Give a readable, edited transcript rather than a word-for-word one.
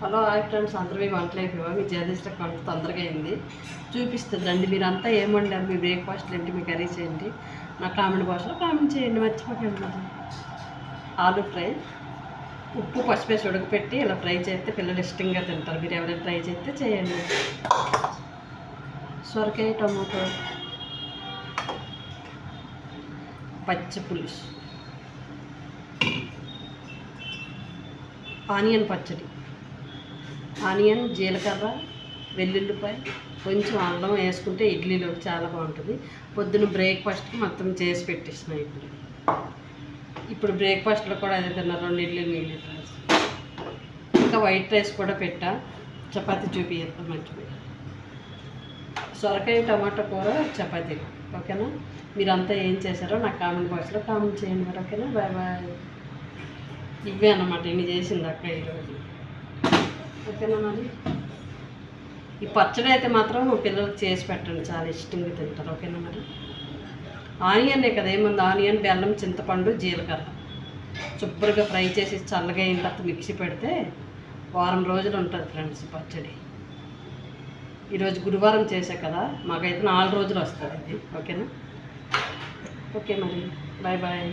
Hello hi friends, అందరూ వంటలు అయిపోయావా? మీ journalist వంట తొందరగా అయింది, చూపిస్తుంది రండి. మీరంతా ఏం వండారు, మీ బ్రేక్ఫాస్ట్లు ఏంటి, మీ కర్రీస్ ఏంటి, నా కామెంట్ బాక్స్లో కామెంట్ చేయండి, మర్చిపోకండి. మరి ఆలూ ఫ్రై ఉప్పు పసుపు వేసి ఉడకపెట్టి ఇలా ఫ్రై చేస్తే పిల్లలు ఇష్టంగా తింటారు. మీరు ఎవరైనా ట్రై చేస్తే చేయండి. సొరకాయ టమాటో పచ్చి పులుసు, ఆనియన్ పచ్చడి, ఆనియన్ జీలకర్ర వెల్లుల్లిపాయ కొంచెం అల్లం వేసుకుంటే ఇడ్లీలోకి చాలా బాగుంటుంది. పొద్దున్న బ్రేక్ఫాస్ట్కి మొత్తం చేసి పెట్టేసిన. ఇప్పుడు బ్రేక్ఫాస్ట్లో కూడా అదే తిన్నారు, 2 ఇడ్లీలు మిగిలిన. ఇంకా వైట్ రైస్ కూడా పెట్టా, చపాతీ చూపిస్తాం మర్చిపోయి. సొరకాయ టమాటా కూర చపాతీ. ఓకేనా? మీరంతా ఏం చేశారో నాకు కామెంట్ బాక్స్లో కామెంట్ చేయండి. మరి ఓకేనా? Bye bye. ఇవే అన్నమాట ఇన్ని చేసింది అక్క ఈరోజు. ఓకేనా? మరి ఈ పచ్చడి అయితే మాత్రం పిల్లలకు చేసి పెట్టండి, చాలా ఇష్టంగా తింటారు. ఓకేనా? మరి ఆనియన్నే కదా, ఏముంది, ఆనియన్, బెల్లం, చింతపండు, జీలకర్ర శుభ్రంగా ఫ్రై చేసి చల్లగా అయిన తర్వాత మిక్సీ పెడితే వారం రోజులు ఉంటుంది ఫ్రెండ్స్ పచ్చడి. ఈరోజు గురువారం చేసా కదా, మాకైతే 4 రోజులు వస్తుంది ఇది. ఓకేనా? ఓకే మరి బాయ్ బాయ్.